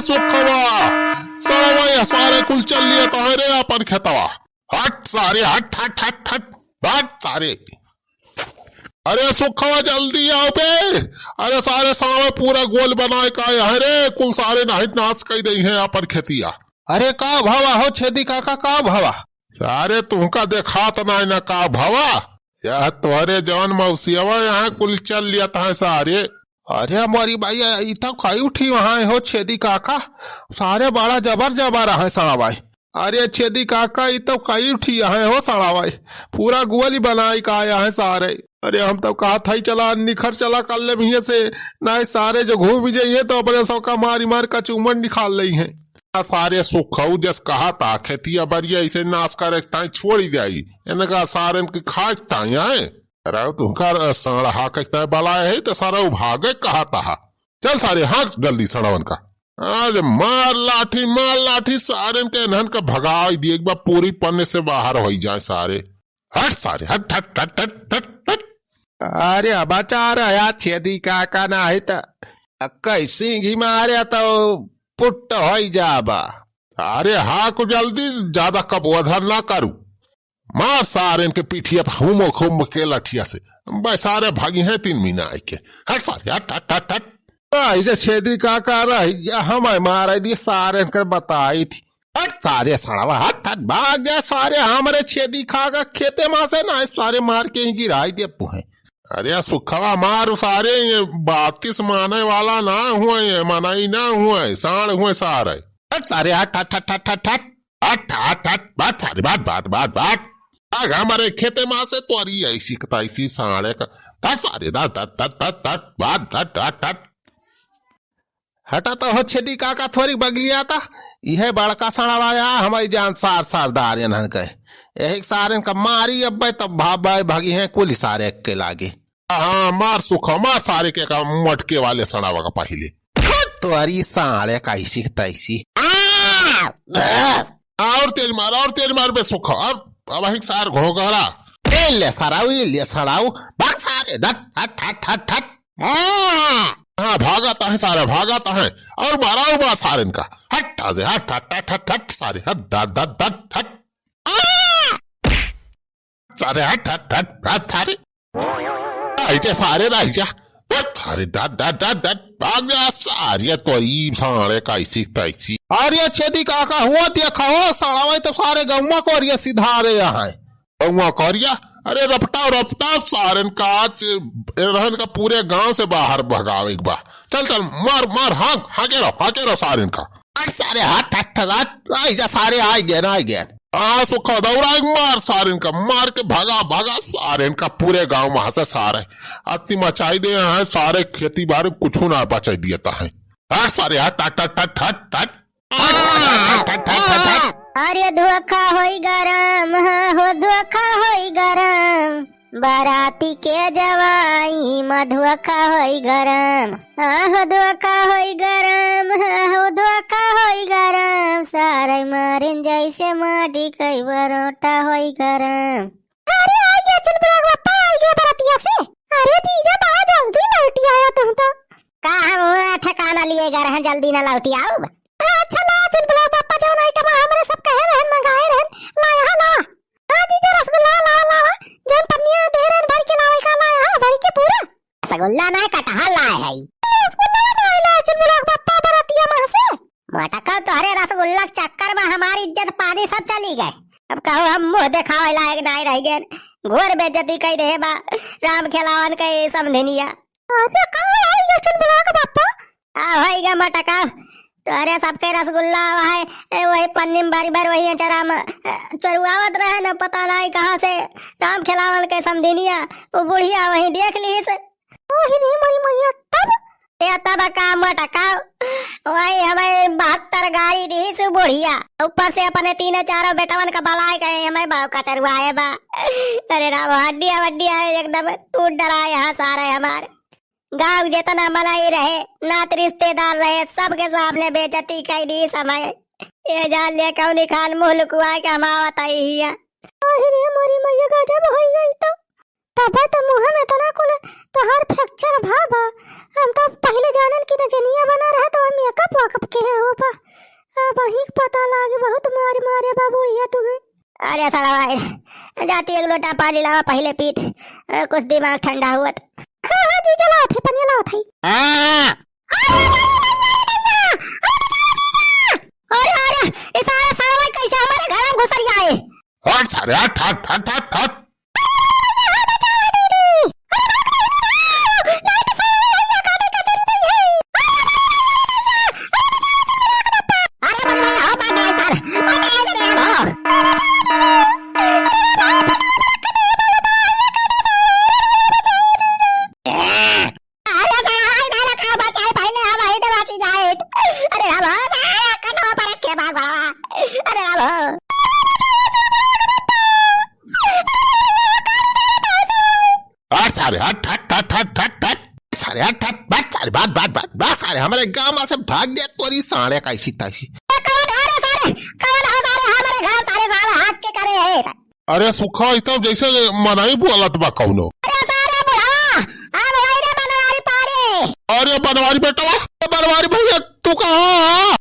सुखवा सारा ये सारे कुल चल लिया तो है रे अपन खेतवा। हट सारे हट हट हट हट हट सारे। अरे सुखवा जल्दी आओ बे। अरे सारे सारे पूरा गोल बनाए का है रे कुल सारे नाहित नाश कर दी है अपन खेतिया। अरे का भावा हो छेदी काका का भावा? अरे तुमका देखा तो ना न का भावा यह तुम्हारे जवान मौसियावा यहाँ कुल चल लिया था सारे। अरे हमारी भाई इतना कई उठी वहां हो छेदी काका सारे बड़ा जबर जबर है सड़ा भाई। अरे छेदी काका ये तो कई उठी है हो सड़ा भाई पूरा गुअली बनाई का आया है सारे। अरे हम तो कहा था ही चला निखर चला कर ले भैया से ना सारे जो घूम जाइए तो अपने सबका मारी मार का चूमन निकाल ली है। सारे सुखाऊ जस कहा था खेतिया बरिया इसे नाश करे छोड़ी जाई इनका सारे की खाजता है। अरे तुमका सड़ा कहता है बलाए है तो सारा भागे कहा था। चल सारे हाँ जल्दी सड़वन का आज मार लाठी सारे के नहन का भगा दिए एक बार पूरी पन्ने से बाहर हो जाए सारे। हट सारे हट हट हट हट हट हट। अरे बचा रहा छेदी काका ना है तो कैसी घी मारे तो पुट हो जाबा। अरे हाँ को जल्दी ज्यादा कबोधर ना करू मार सारे इनके पीठिया हुमो खुम के लठिया से बस सारे भागी हैं 3 महीना आई के। हट सारे हट हट हट हट। ऐसे छेदी काका रही हमें मार दी सारे कर बताई थी। हट सारे सड़वा हट हट भाग जाए सारे हमारे छेदी खागा खेते माँ से ना सारे मार के ही गिराई दे पुहे। अरे सुखवा मार सारे ये 32 माने वाला ना हुआ ये मनाई ना हुआ साढ़ हुए सारे। हट सारे हट हट हट हट हट हट हट हट हट बात सारी बात आग हमारे खेते माँ से तोरी ऐसी कताईसी साढ़े का सारे बात हटा तो हो छेदी काका थोड़ी बगलिया था यह बड़का सड़ावाया हमारी जान सारदार कहे यही सारे का मारी अब तब भाई भागी हैं कुल सारे के लागे। हाँ मार सुखा मार सारे के का मटके वाले सड़ावा का पहले तोरी साढ़े कैसी तैसी और तेज मार बे सुखा और अब सार घोघरा ले सड़ाऊ भाग सारे हट हट हट हट। हाँ भागाता है सारा भागाता है और मारा हुआ सारे इनका हट हट हट हट हट हट सारे हट हट हट हट हट सारे हट हट हट हट सारे ऐसे सारे रह गया सारे भाग गया सारे तोरी सारे कैसी तैसी। अरे छेदी काका हुआ देखा हो सड़ावा तो सारे गौवा को अरिया सीधा रहे यहाँ गौवा कौरिया। अरे रपटा सारन का आज रहन का पूरे गांव से बाहर भगाओ एक बार। चल मार हाके रहो सारन का सारे हट हट हट सारे आ गए हाँ सुखा दौड़ा मार सारन का मार के भागा सारन का पूरे गांव वहां से सारे अति मचाई दे हैं सारे खेती बाड़ी कुछ ना बचा दिया है। सारे हट हट हट हट हट हट। अरे धोखा होई गरम हो धोखा होई गरम बाराती के जवाई मधुखा होई गरम हो धोखा होई गरम हो धोखा होई गरम सारे मारिन जैसे माटी कई बरोटा होई गरम। अरे आ गया चल बड़ा पापा आ गया बरातिया से। अरे जीजा बड़ा जल्दी लौटी आया तुम तो का हम ठिकाना लिए गए हैं जल्दी ना लौटी आओ। अच्छा ला चल बड़ा पापा जो आइटम हमारे सब कहे रहन मंगाए रहन ला यहाँ ला हां जीजा रसगुल्ला ला जन पन्निया दे रहन भर के लावे का ला हां भर के पूरा रसगुल्ला ना कटहल लाए है रसगुल्ला ना ला चल बड़ा पापा बरातिया मां से मोटा का तोहरे रसगुल्ला चक्कर में हमारी इज्जत पानी सब चली गए। अब कहो हम मुंह दिखावे लायक नहीं रह गए घोर बेइज्जती कई दे बा राम खिलावन के समझनिया। अरे कहां है ये चल बड़ा पापा आ होइगा मटका तोरे सबके रसगुल्ला वही पन्नी में बारी बार वही चरा चरुआवत रहे न पता नहीं कहाँ से राम खिलावन के समझिनिया वो बुढ़िया वही देख ली से वही नहीं मरी मैया तब काम मटका वही हमें 72 गाड़ी दी से बुढ़िया ऊपर से अपने 3-4 बेटवन का बलाय गए हमें बाव का चरुआए बा। अरे राम हड्डिया एकदम टूट डरा यहाँ सारे हमारे गांव जितना मलाई रहे नात रिश्तेदार रहे सबके सामने बेइज्जती कई दी समय ये जान ले कौनी खान मुंह लुकुआ के हमावत आई हिया। अरे मोरी मैया गजब होई गई तो तब तो मुंह में तना कुल तो हर फ्रैक्चर भाबा हम तो पहले जानन की नजनिया बना रहा तो मेकअप कब के हो बा वही पता लागे बहुत मारे मारे बाबूड़िया तुम्हें। अरे साला भाई जाती एक लोटा पानी लावा पहले पीत कुछ दिमाग ठंडा हुआ तो। हाँ हाँ जी चलाओ थे पनिया लाओ थे। अरे ये सारा साला कैसे हमारे घर में घुस आए। हट सारे हट हट हट हट हट। सारे हट हट हट हट हट हट सारे हट हट बात सारे बात बात बात बात सारे हमारे गांव में से भाग गया तोरी साड़े कैसी तैसी। अरे सुखा इतना जैसे मनाई बोलत बा कौनो। अरे बनवारी बेटा बनवारी भैया तू कहाँ?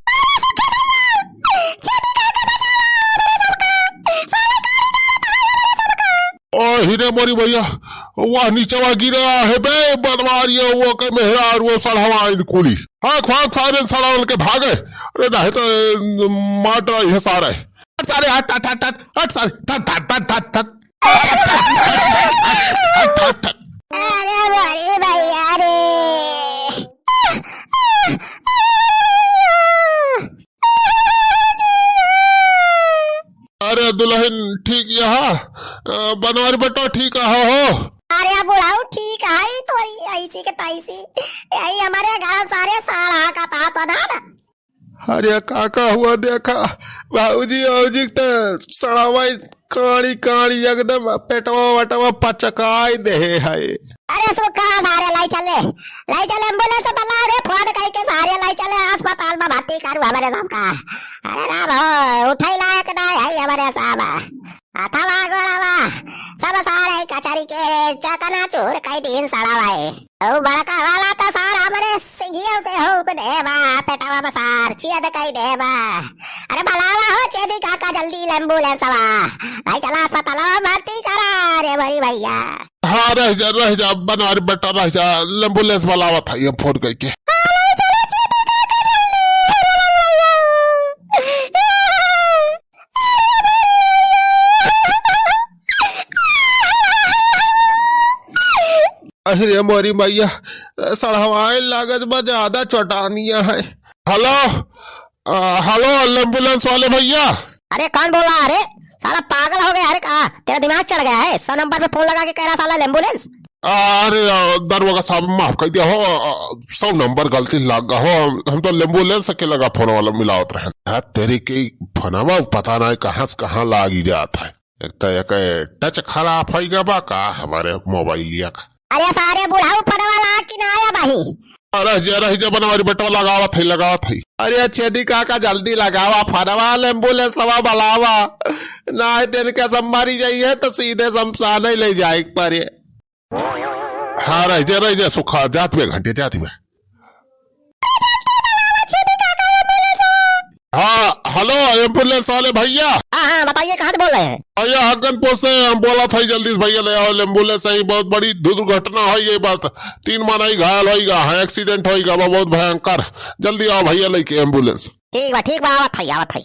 हिरे मोरी भैया वह नीचे गिरा है बे बनवारी वो के मेहरार वो सड़वा कुली हाँ ख्वाक सारे सड़ा के भागे। अरे नहीं तो मार रही है सारे सारे हट हट हट हट हट सारे that that that that that हट हट हट। अरे मोरी भैया रे अरे दुल्हन ठीक यहाँ बनवारी बेटा ठीक है हो। अरे बुढ़ाऊ ठीक है तो ऐसी के तैसी यही हमारे घर सारे साड़ा का था तो ना। अरे काका हुआ देखा भाऊजी औजी तो सड़ावाई काड़ी काड़ी एकदम पेटवा वटवा पचकाई दे है। अरे सुखा सारे लाई चले एम्बुलेंस बला रे फोन कई के सारे लाई चले अस्पताल में भर्ती करू हमारे साहब का। अरे ना भो उठाई लायक ना है हमारे साहब अथवा गोड़ावा सब सारे कचरी के चकना चूर कई दिन सड़ावाए ओ बड़का वाला तो सारा हमारे सिंगियों से हो देवा पेटवा बसार छेद कई देवा। अरे बलावा हो छेदी काका जल्दी एम्बुलेंस वा लाई चला अस्पताल में भर्ती करा रे बड़ी भैया। हाँ रह जा बनवारी बेटा रह जा एम्बुलेंस वाला आवा था ये फोन करके। अरे मोरी भैया सड़वाए लागत बा ज्यादा चौटानिया है। हेलो हेलो एम्बुलेंस वाले भैया। अरे कौन बोला? अरे साला पागल हो गया? अरे कहा तेरा दिमाग चढ़ गया है? 100 नंबर पे फोन लगा के कह रहा साला एम्बुलेंस। अरे दरवाजा साहब माफ कर दिया हो 100 नंबर गलती लग गया हो हम तो एम्बुलेंस के लगा फोन वाला मिलावत रहे तेरी की फोनवा पता नहीं कहाँ से कहाँ लागी जाता है। एक तो एक टच खराब हो गया का हमारे मोबाइल का। अरे सारे बुढ़ाऊ फोन वाला कि ना आया भाई? अरे जब बनवारी बेटा लगावा थी। अरे छेदी काका जल्दी लगावा फरवा एम्बुलेंस बलावा ना दिन के सब मरी जाइए तो सीधे शमशान ही ले जाए पर। हाँ रह जा सुखा जाती में घंटे जाती में। हाँ हेलो एम्बुलेंस वाले भैया। हाँ बताइए कहाँ से बोल रहे हैं? भैया हगनपुर से हम बोला था जल्दी से भैया ले आओ एम्बुलेंस है बहुत बड़ी दुर्घटना है ये बात 3 माना घायल होगा है एक्सीडेंट होगा बहुत भयंकर जल्दी आओ भैया लेके एम्बुलेंस। ठीक बा आवत है।